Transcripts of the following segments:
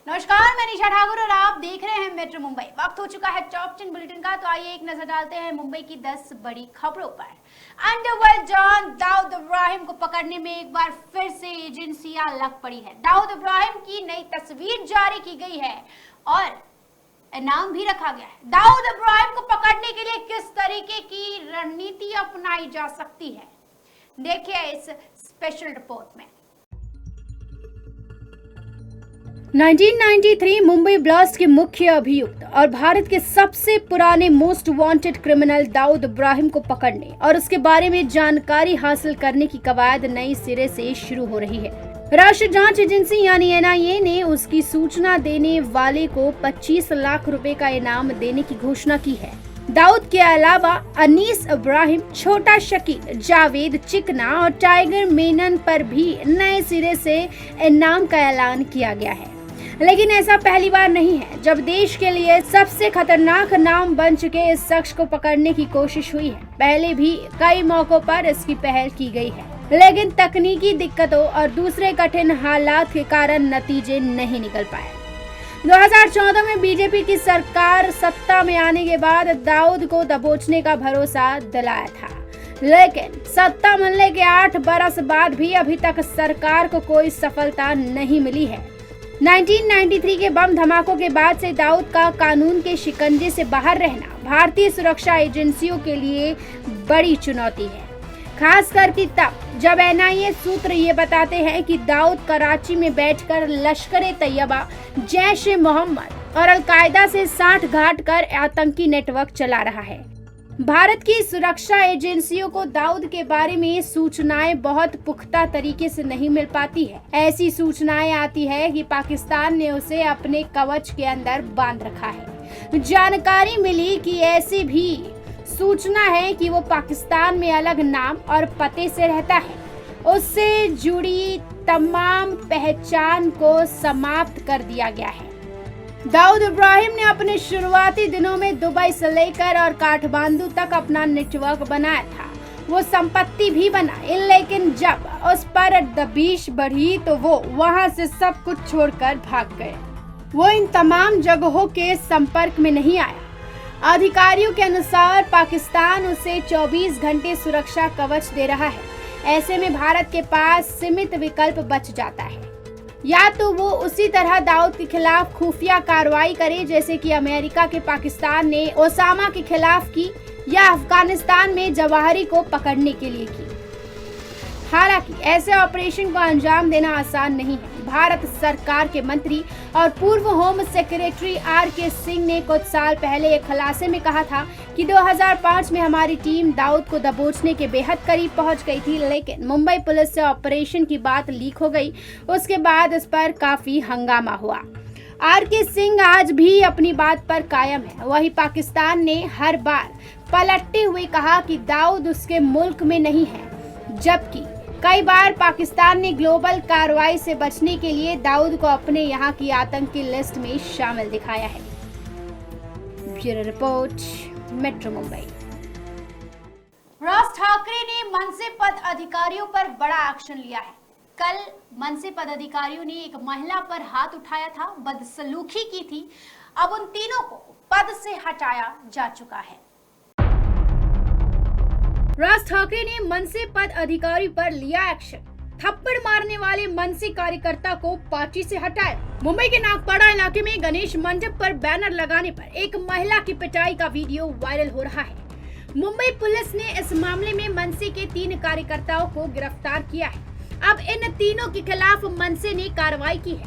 नमस्कार, मैं निशा ठाकुर और आप देख रहे हैं मेट्रो मुंबई। वक्त हो चुका है टॉप 10 बुलेटिन का, तो आइए एक नजर डालते हैं मुंबई की 10 बड़ी खबरों पर। अंडरवर्ल्ड डॉन दाऊद इब्राहिम को पकड़ने में एक बार फिर से एजेंसियां लग पड़ी है। दाऊद इब्राहिम की नई तस्वीर जारी की गई है और इनाम भी रखा गया है। दाऊद इब्राहिम को पकड़ने के लिए किस तरीके की रणनीति अपनाई जा सकती है, देखिए इस स्पेशल रिपोर्ट में। 1993 मुंबई ब्लास्ट के मुख्य अभियुक्त और भारत के सबसे पुराने most wanted criminal Dawood Ibrahim को पकड़ने और उसके बारे में जानकारी हासिल करने की कवायद नए सिरे से शुरू हो रही है। राष्ट्रीय जांच एजेंसी यानी NIA ने उसकी सूचना देने वाले को 25 लाख रुपए का इनाम देने की घोषणा की है। दाऊद के अलावा अनीस इब्राहिम, छोटा शकील, जावेद चिकना और टाइगर मेनन पर भी नए सिरे से इनाम का ऐलान किया गया है। लेकिन ऐसा पहली बार नहीं है जब देश के लिए सबसे खतरनाक नाम बन चुके इस शख्स को पकड़ने की कोशिश हुई है। पहले भी कई मौकों पर इसकी पहल की गई है, लेकिन तकनीकी दिक्कतों और दूसरे कठिन हालात के कारण नतीजे नहीं निकल पाए। 2014 में बीजेपी की सरकार सत्ता में आने के बाद दाऊद को दबोचने का भरोसा दिलाया था, लेकिन सत्ता मिलने के 8 बरस बाद भी अभी तक सरकार को कोई सफलता नहीं मिली है। 1993 के बम धमाकों के बाद से दाऊद का कानून के शिकंजे से बाहर रहना भारतीय सुरक्षा एजेंसियों के लिए बड़ी चुनौती है, खास करके तब जब NIA सूत्र ये बताते हैं कि दाऊद कराची में बैठकर लश्कर-ए-तैयबा, जैश-ए-मोहम्मद और अल-कायदा से साठ गांठ कर आतंकी नेटवर्क चला रहा है। भारत की सुरक्षा एजेंसियों को दाऊद के बारे में सूचनाएं बहुत पुख्ता तरीके से नहीं मिल पाती है। ऐसी सूचनाएं आती है कि पाकिस्तान ने उसे अपने कवच के अंदर बांध रखा है। जानकारी मिली कि ऐसी भी सूचना है कि वो पाकिस्तान में अलग नाम और पते से रहता है। उससे जुड़ी तमाम पहचान को समाप्त कर दिया गया है। दाऊद इब्राहिम ने अपने शुरुआती दिनों में दुबई से लेकर और काठमांडू तक अपना नेटवर्क बनाया था। वो संपत्ति भी बनाई, लेकिन जब उस पर दबिश बढ़ी तो वो वहां से सब कुछ छोड़कर भाग गए। वो इन तमाम जगहों के संपर्क में नहीं आया। अधिकारियों के अनुसार पाकिस्तान उसे 24 घंटे सुरक्षा कवच दे रहा है। ऐसे में भारत के पास सीमित विकल्प बच जाता है, या तो वो उसी तरह दाऊद के खिलाफ खुफिया कार्रवाई करे जैसे कि अमेरिका के पाकिस्तान ने ओसामा के खिलाफ की या अफगानिस्तान में जवाहिरी को पकड़ने के लिए की। हालांकि ऐसे ऑपरेशन को अंजाम देना आसान नहीं है। भारत सरकार के मंत्री और पूर्व होम सेक्रेटरी RK सिंह ने कुछ साल पहले एक खुलासे में कहा था कि 2005 में हमारी टीम दाऊद को दबोचने के बेहद करीब पहुंच गई थी, लेकिन मुंबई पुलिस से ऑपरेशन की बात लीक हो गई। उसके बाद इस पर काफी हंगामा हुआ। RK सिंह आज भी अपनी बात पर कायम है। वही पाकिस्तान ने हर बार पलटते हुए कहा कि दाऊद उसके मुल्क में नहीं है, जबकि कई बार पाकिस्तान ने ग्लोबल कार्रवाई से बचने के लिए दाऊद को अपने यहाँ की आतंकी लिस्ट में शामिल दिखाया है। Bureau report, metro Mumbai. Raj Thackeray ने मनसे पद अधिकारियों पर बड़ा एक्शन लिया है। कल मनसे पद अधिकारियों ने एक महिला पर हाथ उठाया था, बदसलूकी की थी। अब उन तीनों को पद से हटाया जा चुका है। राज ठाकरे ने मनसे पद अधिकारी पर लिया एक्शन। थप्पड़ मारने वाले मनसे कार्यकर्ता को पार्टी से हटाया। मुंबई के नागपाड़ा इलाके में गणेश मंडप पर बैनर लगाने पर एक महिला की पिटाई का वीडियो वायरल हो रहा है। मुंबई पुलिस ने इस मामले में मनसे के 3 कार्यकर्ताओं को गिरफ्तार किया है। अब इन तीनों के खिलाफ मनसे ने कार्रवाई की है।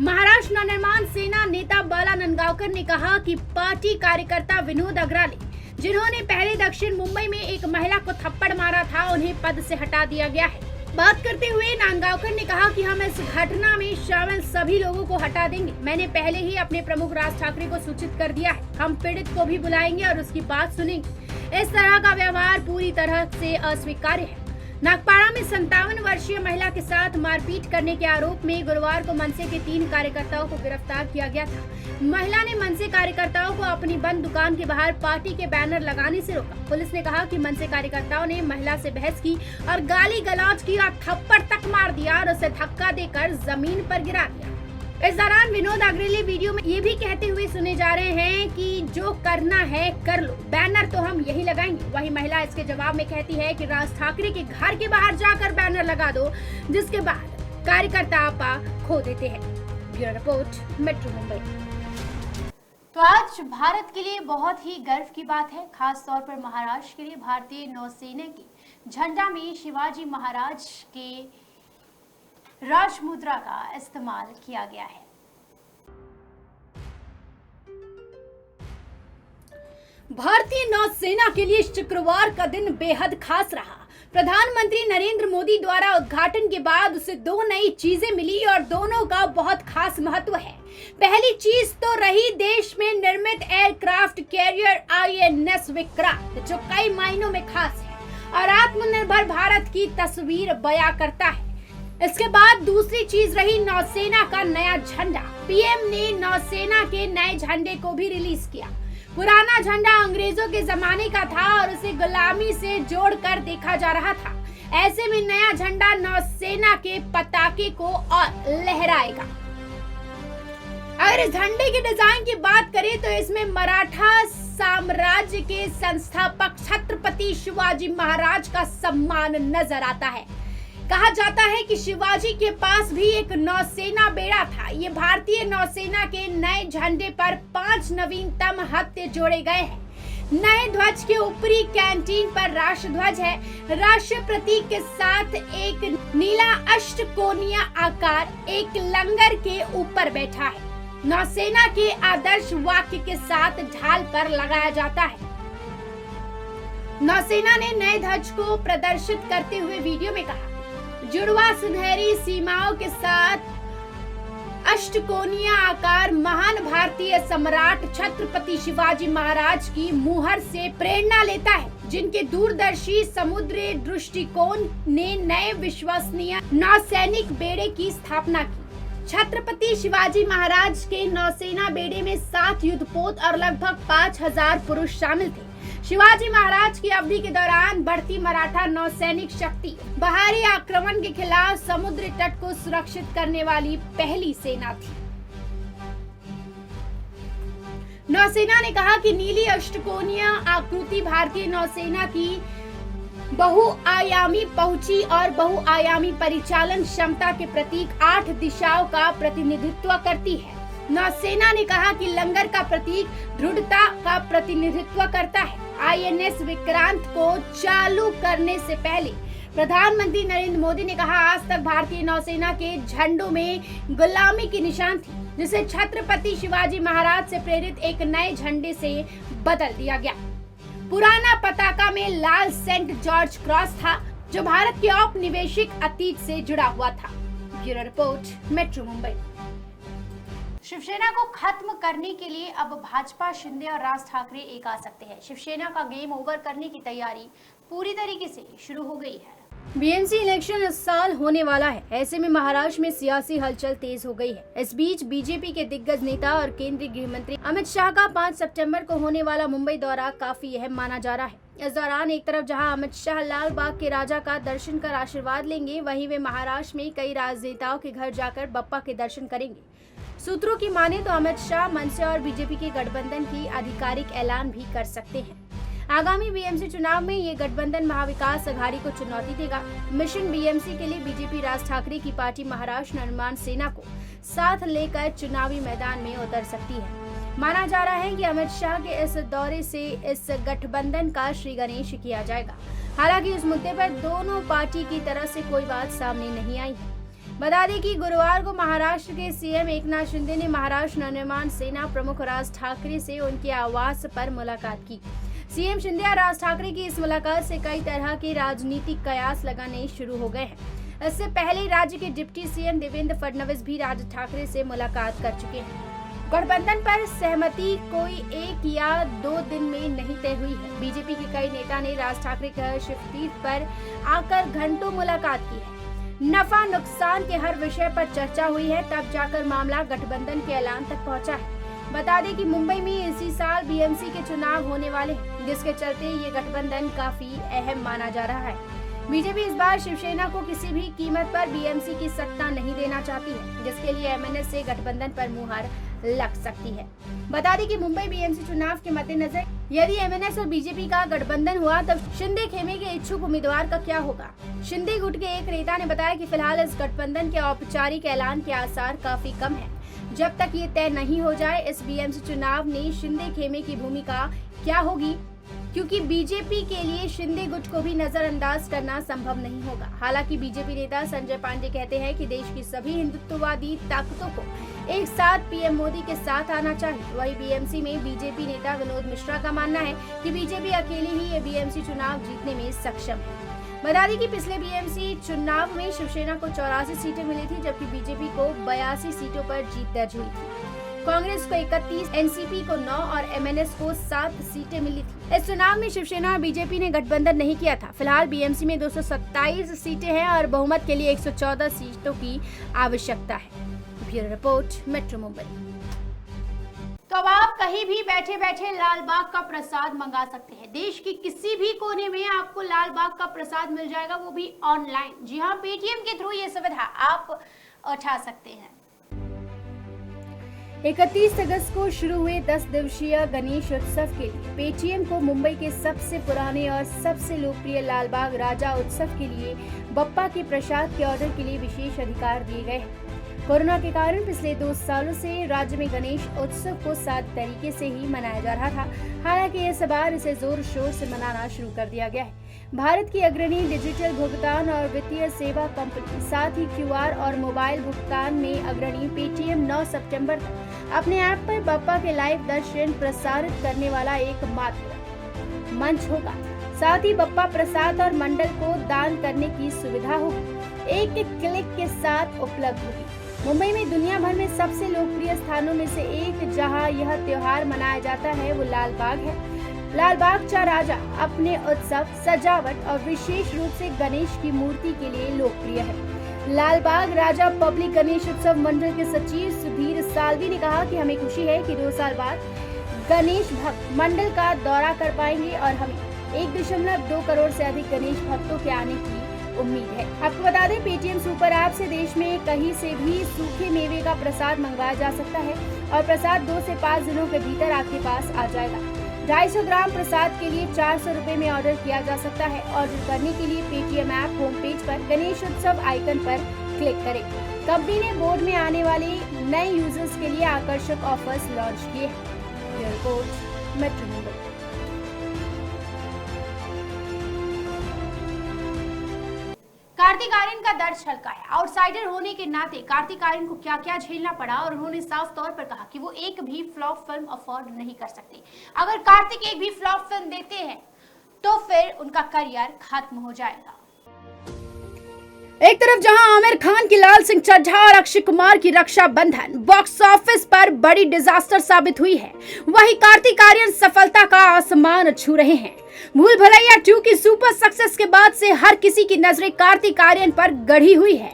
महाराष्ट्र नवनिर्माण सेना नेता बाला नंदगांवकर ने कहा कि पार्टी कार्यकर्ता विनोद अग्राले, जिन्होंने पहले दक्षिण मुंबई में एक महिला को थप्पड़ मारा था, उन्हें पद से हटा दिया गया है। बात करते हुए नांदगांवकर ने कहा कि हम इस घटना में शामिल सभी लोगों को हटा देंगे। मैंने पहले ही अपने प्रमुख राज ठाकरे को सूचित कर दिया है। हम पीड़ित को भी बुलाएंगे और उसकी बात सुनेंगे। इस तरह का व्यवहार पूरी तरह से अस्वीकार्य है। नागपाड़ा में 57 वर्षीय महिला के साथ मारपीट करने के आरोप में गुरुवार को मनसे के 3 कार्यकर्ताओं को गिरफ्तार किया गया था। महिला ने मनसे कार्यकर्ताओं को अपनी बंद दुकान के बाहर पार्टी के बैनर लगाने से रोका। पुलिस ने कहा कि मनसे कार्यकर्ताओं ने महिला से बहस की और गाली गलौज की और थप्पड़ तक मार दिया और उसे धक्का देकर जमीन पर गिरा दिया। इस दौरान विनोद अग्रवाल वीडियो में ये भी कहते हुए सुने जा रहे हैं कि जो करना है कर लो, बैनर तो हम यही लगाएंगे। वही महिला इसके जवाब में कहती है कि राज ठाकरे के घर के बाहर जाकर बैनर लगा दो, जिसके बाद कार्यकर्ता आपा खो देते हैं। Bureau report, metro Mumbai. तो आज भारत के लिए बहुत ही गर्व की बात है, खास तौर पर महाराष्ट्र के लिए। भारतीय नौसेना के झंडा में शिवाजी महाराज के राज मुद्रा का इस्तेमाल किया गया है। भारतीय नौसेना के लिए शुक्रवार का दिन बेहद खास रहा। प्रधानमंत्री नरेंद्र मोदी द्वारा उद्घाटन के बाद उसे 2 नई चीजें मिली और दोनों का बहुत खास महत्व है। पहली चीज तो रही देश में निर्मित एयरक्राफ्ट कैरियर INS विक्रांत, जो कई मायनों में खास है और आत्मनिर्भर भारत की तस्वीर बयां करता है। इसके बाद दूसरी चीज रही नौसेना का नया झंडा। पीएम ने नौसेना के नए झंडे को भी रिलीज किया। पुराना झंडा अंग्रेजों के जमाने का था और उसे गुलामी से जोड़कर देखा जा रहा था। ऐसे में नया झंडा नौसेना के पताके को और लहराएगा। अगर इस झंडे के डिजाइन की बात करें तो इसमें मराठा साम्राज्य के संस्थापक छत्रपति शिवाजी महाराज का सम्मान नजर आता है। कहा जाता है कि शिवाजी के पास भी एक नौसेना बेड़ा था। ये भारतीय नौसेना के नए झंडे पर 5 नवीनतम हत्थे जोड़े गए हैं। नए ध्वज के ऊपरी कैंटीन पर राष्ट्र ध्वज है। राष्ट्र प्रतीक के साथ एक नीला अष्टकोणीय आकार एक लंगर के ऊपर बैठा है। नौसेना के आदर्श वाक्य के साथ ढाल पर लगाया जाता है। नौसेना ने नए ध्वज को प्रदर्शित करते हुए वीडियो में कहा, जुड़वा सुनहरी सीमाओं के साथ अष्टकोणीय आकार महान भारतीय सम्राट छत्रपति शिवाजी महाराज की मुहर से प्रेरणा लेता है, जिनके दूरदर्शी समुद्री दृष्टिकोण ने नए विश्वसनीय नौसैनिक बेड़े की स्थापना की। छत्रपति शिवाजी महाराज के नौसेना बेड़े में 7 युद्धपोत और लगभग 5000 पुरुष शामिल थे। शिवाजी महाराज की अवधि के दौरान बढ़ती मराठा नौसैनिक शक्ति बाहरी आक्रमण के खिलाफ समुद्री तट को सुरक्षित करने वाली पहली सेना थी। नौसेना ने कहा कि नीली अष्टकोणीय आकृति भारतीय नौसेना की बहुआयामी पहुंची और बहुआयामी परिचालन क्षमता के प्रतीक 8 दिशाओं का प्रतिनिधित्व करती है। नौसेना ने कहा कि लंगर का प्रतीक दृढ़ता का प्रतिनिधित्व करता है। INS विक्रांत को चालू करने से पहले प्रधानमंत्री नरेंद्र मोदी ने कहा, आज तक भारतीय नौसेना के झंडों में गुलामी की निशान थी, जिसे छत्रपति शिवाजी महाराज से प्रेरित एक नए झंडे से बदल दिया गया। पुराना पताका में लाल सेंट जॉर्ज क्रॉस था, जो भारत के औपनिवेशिक अतीत से जुड़ा हुआ था। Bureau report, metro Mumbai. Shiv Sena को खत्म करने के लिए अब भाजपा, शिंदे और राज ठाकरे एक आ सकते हैं। शिवसेना का गेम ओवर करने की तैयारी पूरी तरीके से शुरू हो गई है। BMC इलेक्शन इस साल होने वाला है। ऐसे में महाराष्ट्र में सियासी हलचल तेज हो गई है। इस बीच बीजेपी के दिग्गज नेता और केंद्रीय गृह मंत्री अमित शाह का 5 सितंबर को होने वाला मुंबई दौरा काफी अहम माना जा रहा है। इस दौरान एक तरफ जहां अमित शाह लाल बाग के राजा का दर्शन कर आशीर्वाद लेंगे, वहीं वे महाराष्ट्र में कई राजनेताओं के घर जाकर बप्पा के दर्शन करेंगे। सूत्रों की माने तो अमित शाह मनसे और बीजेपी के गठबंधन की आधिकारिक ऐलान भी कर सकते हैं। आगामी BMC चुनाव में ये गठबंधन महाविकास अघाड़ी को चुनौती देगा। मिशन BMC के लिए बीजेपी राज ठाकरे की पार्टी महाराष्ट्र निर्माण सेना को साथ लेकर चुनावी मैदान में उतर सकती है। माना जा रहा है कि अमित शाह के इस दौरे से इस गठबंधन का श्री गणेश किया जाएगा। हालांकि इस मुद्दे पर दोनों पार्टी की तरफ से कोई बात सामने नहीं आई है। बता दें कि गुरुवार को महाराष्ट्र के CM एकनाथ शिंदे ने महाराष्ट्र नवनिर्माण सेना प्रमुख राज ठाकरे से उनके आवास पर मुलाकात की। CM शिंदे और राज ठाकरे की इस मुलाकात से कई तरह के राजनीतिक कयास लगाने शुरू हो गए हैं। इससे पहले राज्य के डिप्टी CM देवेंद्र फडणवीस भी राज ठाकरे से मुलाकात कर चुके हैं। गठबंधन पर सहमति कोई 1 या 2 दिन में नहीं तय हुई है। बीजेपी के कई नेता ने राज ठाकरे के शिवतीर्थ पर आकर घंटों मुलाकात की है। नफा नुकसान के हर विषय पर चर्चा हुई है, तब जाकर मामला गठबंधन के ऐलान तक पहुंचा है। बता दें कि मुंबई में इसी साल BMC के चुनाव होने वाले हैं, जिसके चलते ये गठबंधन काफी अहम माना जा रहा है। बीजेपी इस बार शिवसेना को किसी भी कीमत पर बीएमसी की सत्ता नहीं देना चाहती है, जिसके लिए एमएनएस से गठबंधन पर मुहर लग सकती है। बता दें कि मुंबई बीएमसी चुनाव के मद्देनजर यदि एमएनएस और बीजेपी का गठबंधन हुआ तब शिंदे खेमे के इच्छुक उम्मीदवार का क्या होगा। शिंदे गुट के एक नेता ने बताया कि फिलहाल इस गठबंधन के औपचारिक ऐलान के आसार काफी कम है। जब तक ये तय नहीं हो जाए इस बीएमसी चुनाव में शिंदे खेमे की भूमिका क्या होगी, क्योंकि बीजेपी के लिए शिंदे गुट को भी नजरअंदाज करना संभव नहीं होगा। हालांकि बीजेपी नेता संजय पांडे कहते हैं कि देश की सभी हिंदुत्ववादी ताकतों को एक साथ पीएम मोदी के साथ आना चाहिए। वहीं बीएमसी में बीजेपी नेता विनोद मिश्रा का मानना है कि बीजेपी अकेली ही ये बीएमसी चुनाव जीतने में सक्षम है। बता दें कि पिछले बीएमसी चुनाव में शिवसेना को 84 सीटें मिली थी, जबकि बीजेपी को 82 सीटों पर जीत दर्ज हुई थी। कांग्रेस को 31, एनसीपी को 9 और एमएनएस को 7 सीटें मिली थी। इस चुनाव में शिवसेना और बीजेपी ने गठबंधन नहीं किया था। फिलहाल बीएमसी में 227 सीटें हैं और बहुमत के लिए 114 सीटों की आवश्यकता है। Bureau report, metro Mumbai. तो अब आप कहीं भी बैठे बैठे लाल बाग का प्रसाद मंगा सकते हैं। देश के किसी भी कोने में आपको लाल बाग का प्रसाद मिल जाएगा, वो भी ऑनलाइन। जी हाँ, पेटीएम के थ्रू ये सुविधा आप उठा सकते हैं। 31 अगस्त को शुरू हुए 10 दिवसीय गणेश उत्सव के लिए पेटीएम को मुंबई के सबसे पुराने और सबसे लोकप्रिय लालबाग राजा उत्सव के लिए बप्पा के प्रसाद के ऑर्डर के लिए विशेष अधिकार दिए गए हैं। कोरोना के कारण पिछले 2 सालों से राज्य में गणेश उत्सव को सादे तरीके से ही मनाया जा रहा था। हालांकि इस बार इसे जोर शोर से मनाना शुरू कर दिया गया है। भारत की अग्रणी डिजिटल भुगतान और वित्तीय सेवा कंपनी, साथ ही क्यूआर और मोबाइल भुगतान में अग्रणी पेटीएम 9 सितंबर तक अपने ऐप पर बप्पा के लाइव दर्शन प्रसारित करने वाला एकमात्र मंच होगा। साथ ही बप्पा प्रसाद और मंडल को दान करने की सुविधा होगी, एक क्लिक के साथ उपलब्ध होगी। मुंबई में दुनिया भर में सबसे लोकप्रिय स्थानों में से एक जहां यह त्योहार मनाया जाता है वो लाल बाग है। लाल बाग चा राजा अपने उत्सव, सजावट और विशेष रूप से गणेश की मूर्ति के लिए लोकप्रिय है। लाल बाग राजा पब्लिक गणेश उत्सव मंडल के सचिव सुधीर साल्वी ने कहा कि हमें खुशी है कि 2 साल बाद गणेश भक्त मंडल का दौरा कर पाएंगे और हमें 1.2 करोड़ से अधिक गणेश भक्तों के आने की उम्मीद है। आपको बता दें, पेटीएम सुपर ऐप से देश में कहीं से भी सूखे मेवे का प्रसाद मंगवाया जा सकता है और प्रसाद 2 से 5 दिनों के भीतर आपके पास आ जाएगा। 250 ग्राम प्रसाद के लिए 400 रुपए में ऑर्डर किया जा सकता है। ऑर्डर करने के लिए पेटीएम ऐप होम पेज पर गणेश उत्सव आइकन पर क्लिक करें। कंपनी ने बोर्ड में आने वाले नए यूजर्स के लिए आकर्षक ऑफर्स लॉन्च किए हैं। Report, metro Mumbai. कार्तिक आर्यन का दर्द हल्का है। आउटसाइडर होने के नाते कार्तिक आर्यन को क्या क्या झेलना पड़ा और उन्होंने साफ तौर पर कहा कि वो एक भी फ्लॉप फिल्म अफोर्ड नहीं कर सकते। अगर कार्तिक एक भी फ्लॉप फिल्म देते हैं तो फिर उनका करियर खत्म हो जाएगा। एक तरफ जहां आमिर खान की लाल सिंह चड्ढा और अक्षय कुमार की रक्षा बंधन बॉक्स ऑफिस पर बड़ी डिजास्टर साबित हुई है, वहीं कार्तिक आर्यन सफलता का आसमान छू रहे हैं। भूल भुलैया 2 की सुपर सक्सेस के बाद से हर किसी की नजरें कार्तिक आर्यन पर गड़ी हुई है।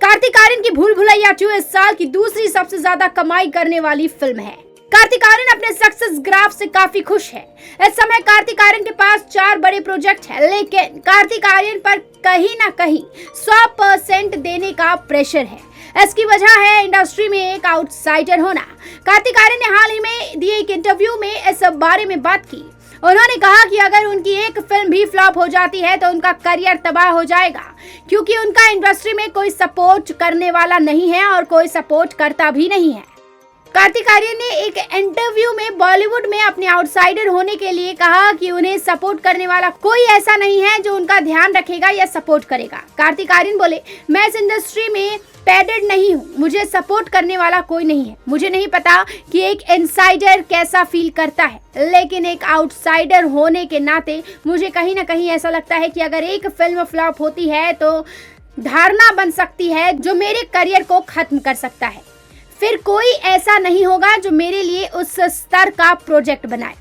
कार्तिक आर्यन की भूल भुलैया 2 इस साल की दूसरी सबसे ज्यादा कमाई करने वाली फिल्म है। कार्तिक आर्यन अपने सक्सेस ग्राफ से काफी खुश है। इस समय कार्तिक आर्यन के पास 4 बड़े प्रोजेक्ट हैं, लेकिन कार्तिक आर्यन पर कहीं ना कहीं 100% देने का प्रेशर है। इसकी वजह है इंडस्ट्री में एक आउटसाइडर होना। कार्तिक आर्यन ने हाल ही में दिए एक इंटरव्यू में इस बारे में बात की। उन्होंने कहा कि अगर उनकी एक फिल्म भी फ्लॉप हो जाती है तो उनका करियर तबाह हो जाएगा, क्योंकि उनका इंडस्ट्री में कोई सपोर्ट करने वाला नहीं है और कोई सपोर्ट करता भी नहीं है। कार्तिक आर्यन ने एक इंटरव्यू में बॉलीवुड में अपने आउटसाइडर होने के लिए कहा कि उन्हें सपोर्ट करने वाला कोई ऐसा नहीं है जो उनका ध्यान रखेगा या सपोर्ट करेगा। कार्तिक आर्यन बोले, मैं इस इंडस्ट्री में पैडेड नहीं हूँ, मुझे सपोर्ट करने वाला कोई नहीं है। मुझे नहीं पता कि एक इनसाइडर कैसा फील करता है, लेकिन एक आउटसाइडर होने के नाते मुझे कहीं ना कहीं ऐसा लगता है कि अगर एक फिल्म फ्लॉप होती है तो धारणा बन सकती है जो मेरे करियर को खत्म कर सकता है। फिर कोई ऐसा नहीं होगा जो मेरे लिए उस स्तर का प्रोजेक्ट बनाए।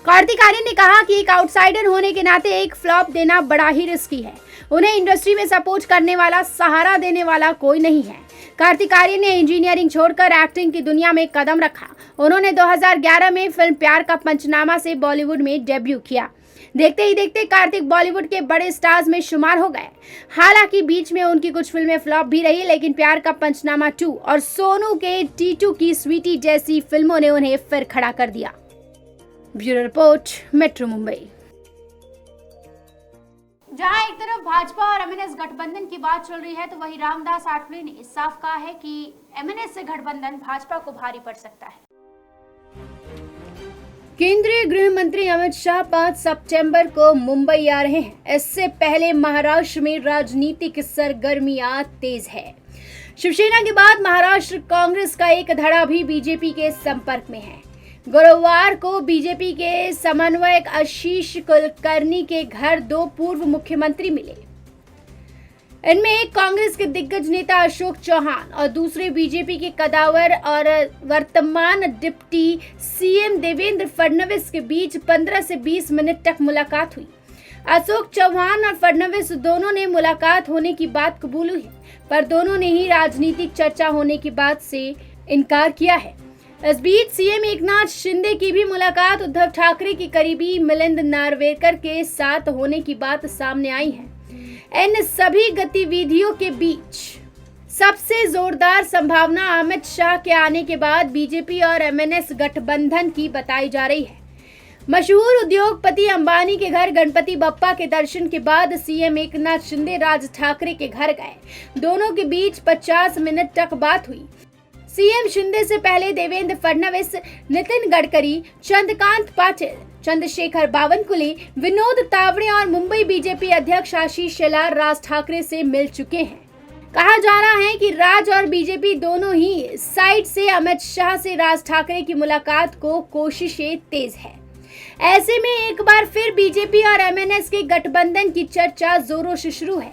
कार्तिक आर्यन ने कहा कि एक आउटसाइडर होने के नाते एक फ्लॉप देना बड़ा ही रिस्की है। उन्हें इंडस्ट्री में सपोर्ट करने वाला, सहारा देने वाला कोई नहीं है। कार्तिक आर्यन ने इंजीनियरिंग छोड़कर एक्टिंग की दुनिया में कदम रखा। उन्होंने 2011 में फिल्म प्यार का पंचनामा से बॉलीवुड में डेब्यू किया। देखते ही देखते कार्तिक बॉलीवुड के बड़े स्टार्स में शुमार हो गए। हालांकि बीच में उनकी कुछ फिल्में फ्लॉप भी रही, लेकिन प्यार का पंचनामा 2 और सोनू के टीटू की स्वीटी जैसी फिल्मों ने उन्हें फिर खड़ा कर दिया। Bureau report, metro Mumbai. जहां एक तरफ भाजपा और एमएनएस गठबंधन की बात चल रही है, तो वहीं रामदास आठवले ने साफ कहा है कि एमएनएस से गठबंधन भाजपा को भारी पड़ सकता है। केंद्रीय गृह मंत्री अमित शाह 5 सितंबर को मुंबई आ रहे हैं। इससे पहले महाराष्ट्र में राजनीतिक सरगर्मियां तेज है। शिवसेना के बाद महाराष्ट्र कांग्रेस का एक धड़ा भी बीजेपी के संपर्क में है। गुरुवार को बीजेपी के समन्वयक आशीष कुलकर्णी के घर 2 पूर्व मुख्यमंत्री मिले। इनमें एक कांग्रेस के दिग्गज नेता अशोक चौहान और दूसरे बीजेपी के कदावर और वर्तमान डिप्टी सीएम देवेंद्र फडणवीस के बीच 15 से 20 मिनट तक मुलाकात हुई। अशोक चौहान और फडणवीस दोनों ने मुलाकात होने की बात कबूली है, पर दोनों ने ही राजनीतिक चर्चा होने की बात से इनकार किया है। इस बीच सीएम एकनाथ शिंदे की भी मुलाकात उद्धव ठाकरे के करीबी मिलिंद नार्वेकर के साथ होने की बात सामने आई है। इन सभी गतिविधियों के बीच सबसे जोरदार संभावना अमित शाह के आने के बाद बीजेपी और एमएनएस गठबंधन की बताई जा रही है। मशहूर उद्योगपति अंबानी के घर गणपति बप्पा के दर्शन के बाद सीएम एकनाथ शिंदे राज ठाकरे के घर गए। दोनों के बीच 50 मिनट तक बात हुई। सीएम शिंदे से पहले देवेंद्र फडणवीस, नितिन गडकरी, चंद्रकांत पाटिल, चंद्रशेखर बावनकुले, विनोद तावड़े और मुंबई बीजेपी अध्यक्ष आशीष शेलार राज ठाकरे से मिल चुके हैं। कहा जा रहा है कि राज और बीजेपी दोनों ही साइड से अमित शाह से राज ठाकरे की मुलाकात को कोशिशें तेज है। ऐसे में एक बार फिर बीजेपी और एमएनएस के गठबंधन की चर्चा जोरों से शुरू है,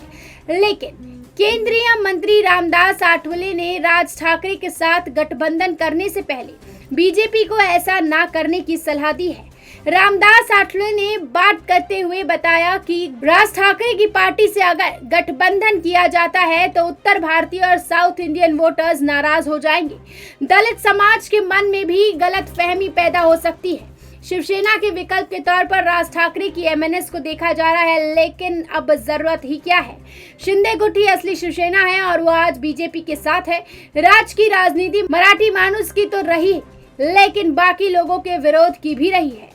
लेकिन केंद्रीय मंत्री रामदास आठवले ने राज ठाकरे के साथ गठबंधन करने से पहले बीजेपी को ऐसा ना करने की सलाह दी है। रामदास आठवले ने बात करते हुए बताया कि राज ठाकरे की पार्टी से अगर गठबंधन किया जाता है तो उत्तर भारतीय और साउथ इंडियन वोटर्स नाराज हो जाएंगे। दलित समाज के मन में भी गलतफहमी पैदा हो सकती है। शिवसेना के विकल्प के तौर पर राज ठाकरे की एमएनएस को देखा जा रहा है, लेकिन अब जरूरत ही क्या है। शिंदे गुट ही असली शिवसेना है और वो आज बीजेपी के साथ है। राज की राजनीति मराठी मानुस की तो रही, लेकिन बाकी लोगों के विरोध की भी रही है।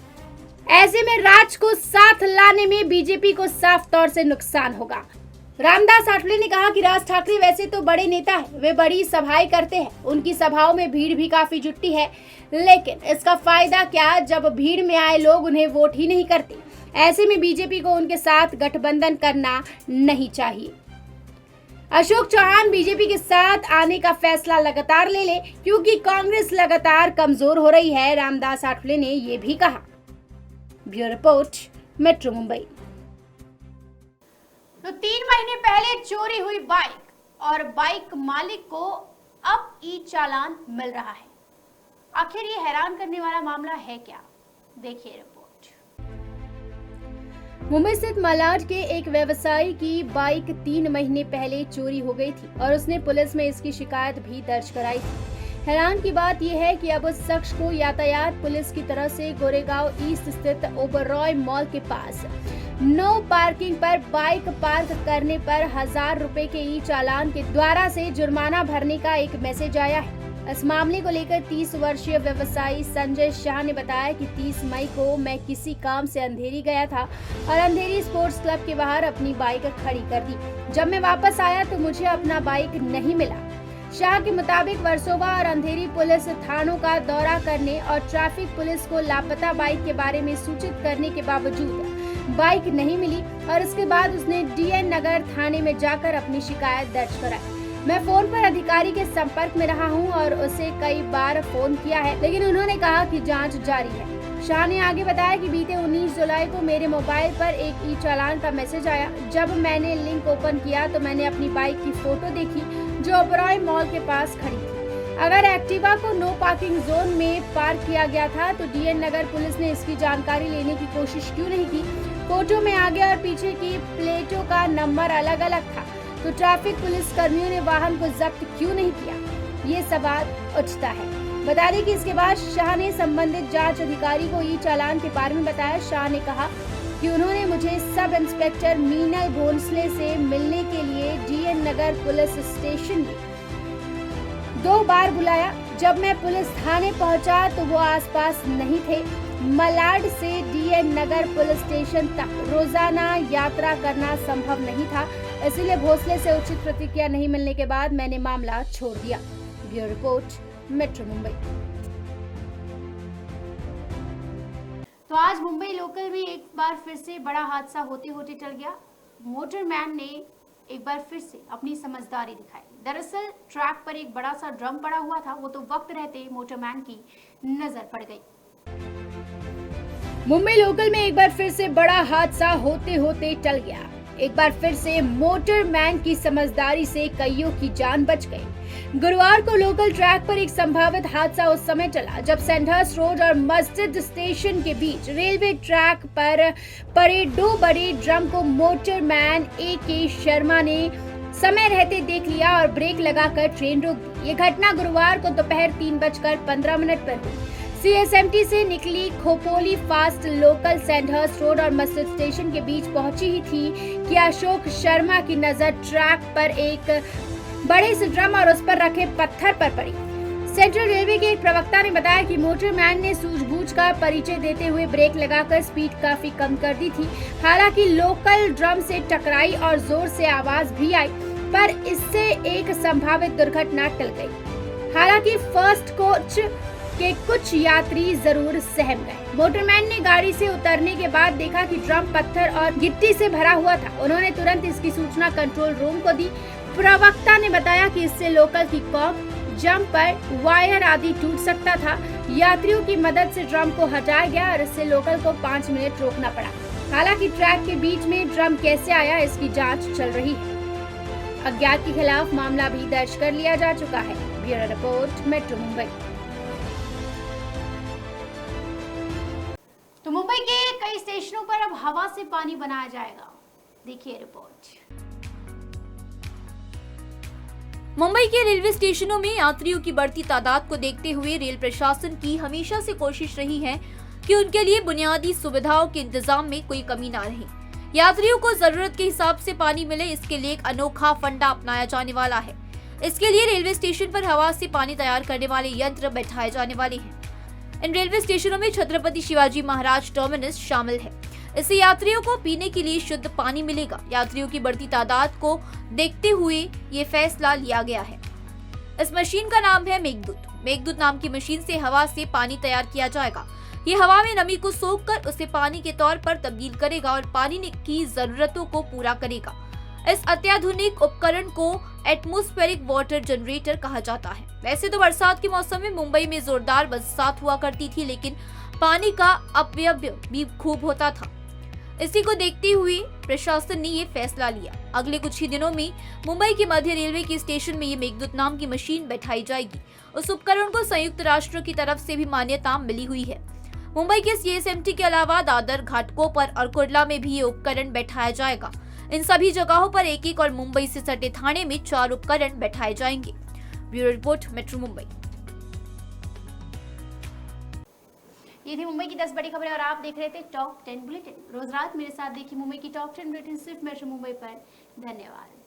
ऐसे में राज को साथ लाने में बीजेपी को साफ तौर से नुकसान होगा। रामदास आठवले ने कहा कि राज ठाकरे वैसे तो बड़े नेता हैं, वे बड़ी सभाएं करते हैं, उनकी सभाओं में भीड़ भी काफी जुटती है, लेकिन इसका फायदा क्या जब भीड़ में आए लोग उन्हें वोट ही नहीं करते। ऐसे में बीजेपी को उनके साथ गठबंधन करना नहीं चाहिए। अशोक चौहान बीजेपी के साथ आने का फैसला लगातार ले ले, क्योंकि कांग्रेस लगातार कमजोर हो रही है, रामदास आठवले ने ये भी कहा। Bureau report, metro Mumbai. तो 3 महीने पहले चोरी हुई बाइक और बाइक मालिक को अब ई चालान मिल रहा है। आखिर ये हैरान करने वाला मामला है क्या? देखिए रिपोर्ट। मुंबई स्थित मलाड के एक व्यवसायी की बाइक 3 महीने पहले चोरी हो गई थी और उसने पुलिस में इसकी शिकायत भी दर्ज कराई थी। हैरान की बात यह है कि अब उस शख्स को यातायात पुलिस की तरफ से गोरेगांव ईस्ट स्थित ओबरॉय मॉल के पास नो पार्किंग पर बाइक पार्क करने पर 1000 रुपए के ई चालान के द्वारा से जुर्माना भरने का एक मैसेज आया है। इस मामले को लेकर 30 वर्षीय व्यवसायी संजय शाह ने बताया कि 30 मई को मैं किसी काम से अंधेरी गया था और अंधेरी स्पोर्ट्स क्लब के बाहर अपनी बाइक खड़ी कर दी। जब मैं वापस आया तो मुझे अपना बाइक नहीं मिला। शाह के मुताबिक वर्सोवा और अंधेरी पुलिस थानों का दौरा करने और ट्रैफिक पुलिस को लापता बाइक के बारे में सूचित करने के बावजूद बाइक नहीं मिली और इसके बाद उसने डीएन नगर थाने में जाकर अपनी शिकायत दर्ज कराई। मैं फोन पर अधिकारी के संपर्क में रहा हूं और उसे कई बार फोन किया है, लेकिन उन्होंने कहा कि जांच जारी है। शाह ने आगे बताया कि बीते 19 जुलाई को मेरे मोबाइल पर एक ई चालान का मैसेज आया। जब मैंने लिंक ओपन किया तो मैंने अपनी बाइक की फोटो देखी जो ओबरॉय मॉल के पास खड़ी थी। अगर एक्टिवा को नो पार्किंग जोन में पार्क किया गया था तो डीएन नगर पुलिस ने इसकी जानकारी लेने की कोशिश क्यों नहीं की? फोटो में आगे और पीछे की प्लेटों का नंबर अलग अलग था तो ट्रैफिक पुलिस कर्मियों ने वाहन को जब्त क्यों नहीं किया? ये सवाल उठता है। बता दें कि इसके बाद शाह ने संबंधित जांच अधिकारी को ई चालान के बारे में बताया। शाह ने कहा कि उन्होंने मुझे सब इंस्पेक्टर मीनल भोंसले से मिलने के लिए DN नगर पुलिस स्टेशन में 2 बार बुलाया। जब मैं पुलिस थाने पहुंचा तो वो आसपास नहीं थे। मलाड से DN नगर पुलिस स्टेशन तक रोजाना यात्रा करना संभव नहीं था, इसलिए भोसले से उचित प्रतिक्रिया नहीं मिलने के बाद मैंने मामला छोड़ दिया। Bureau report, metro Mumbai. तो आज मुंबई लोकल में एक बार फिर से बड़ा हादसा होते होते टल गया। मोटरमैन ने एक बार फिर से अपनी समझदारी दिखाई। दरअसल ट्रैक पर एक बड़ा सा ड्रम पड़ा हुआ था, वो तो वक्त रहते मोटरमैन की नजर पड़ गई। मुंबई लोकल में एक बार फिर से बड़ा हादसा होते होते टल गया। एक बार फिर से मोटरमैन की समझदारी से कईयों की जान बच गई। गुरुवार को लोकल ट्रैक पर एक संभावित हादसा उस समय चला जब सेंडहर्स्ट रोड और मस्जिद स्टेशन के बीच रेलवे ट्रैक पर पड़े 2 बड़े ड्रम को मोटरमैन AK शर्मा ने समय रहते देख लिया और ब्रेक लगाकर ट्रेन रोक दी। ये घटना गुरुवार को दोपहर 3:15 पर हुई। CSMT से निकली खोपोली फास्ट लोकल सेंडहर्स्ट रोड और मस्जिद स्टेशन के बीच पहुंची ही थी कि अशोक शर्मा की नजर ट्रैक पर एक बड़े से ड्रम और उस पर रखे पत्थर पर पड़ी। सेंट्रल रेलवे के एक प्रवक्ता ने बताया कि मोटरमैन ने सूझबूझ का परिचय देते हुए ब्रेक लगाकर स्पीड काफी कम कर दी थी। हालांकि लोकल ड्रम से टकराई और जोर से आवाज भी आई, पर इससे एक संभावित दुर्घटना टल गई। हालांकि फर्स्ट कोच के कुछ यात्री जरूर सहम गए। मोटरमैन ने गाड़ी से उतरने के बाद देखा कि ड्रम पत्थर और गिट्टी से भरा हुआ था। उन्होंने तुरंत इसकी सूचना कंट्रोल रूम को दी। प्रवक्ता ने बताया कि इससे लोकल की कॉक, जंपर, वायर आदि टूट सकता था। यात्रियों की मदद से ड्रम को हटाया गया और इससे लोकल को 5 मिनट रोकना पड़ा। हालांकि ट्रैक के बीच में ड्रम कैसे आया, इसकी जांच चल रही है। अज्ञात के खिलाफ मामला भी दर्ज कर लिया जा चुका है। Bureau report, metro Mumbai. तो मुंबई के कई स्टेशनों पर अब हवा से पानी बनाया जाएगा। देखिए रिपोर्ट। मुंबई के रेलवे स्टेशनों में यात्रियों की बढ़ती तादाद को देखते हुए रेल प्रशासन की हमेशा से कोशिश रही है कि उनके लिए बुनियादी सुविधाओं के इंतजाम में कोई कमी ना रहे। यात्रियों को जरूरत के हिसाब से पानी मिले, इसके लिए एक अनोखा फंडा अपनाया जाने वाला है। इसके लिए रेलवे स्टेशन पर हवा से पानी तैयार करने वाले यंत्र बैठाए जाने वाले हैं। इन रेलवे स्टेशनों में छत्रपति शिवाजी महाराज टर्मिनस शामिल है। इससे यात्रियों को पीने के लिए शुद्ध पानी मिलेगा। यात्रियों की बढ़ती तादाद को देखते हुए ये फैसला लिया गया है। इस मशीन का नाम है मेघदूत। मेघदूत नाम की मशीन से हवा से पानी तैयार किया जाएगा। ये हवा में नमी को सोखकर उसे पानी के तौर पर तब्दील करेगा और पानी की जरूरतों को पूरा करेगा। इस अत्याधुनिक उपकरण को एटमॉस्फेरिक वाटर जनरेटर कहा जाता है। वैसे तो बरसात के मौसम में मुंबई में जोरदार बरसात हुआ करती थी, लेकिन पानी का अपव्यय भी खूब होता था। इसी को देखते हुए प्रशासन ने ये फैसला लिया। अगले कुछ ही दिनों में मुंबई के मध्य रेलवे के स्टेशन में ये मेघदूत नाम की मशीन बैठाई जाएगी। उस उपकरण को संयुक्त राष्ट्र की तरफ से भी मान्यता मिली हुई है। मुंबई के CSMT के अलावा दादर, घाटकोपर और कुर्ला में भी ये उपकरण बैठाया जाएगा। इन सभी जगहों पर एक और मुंबई से सटे थाने में 4 उपकरण बैठाए जाएंगे। Bureau report, metro Mumbai. ये थी मुंबई की 10 बड़ी खबरें और आप देख रहे थे टॉप 10 बुलेटिन। रोज रात मेरे साथ देखिए मुंबई की टॉप 10 बुलेटिन सिर्फ मेट्रो मुंबई पर। धन्यवाद।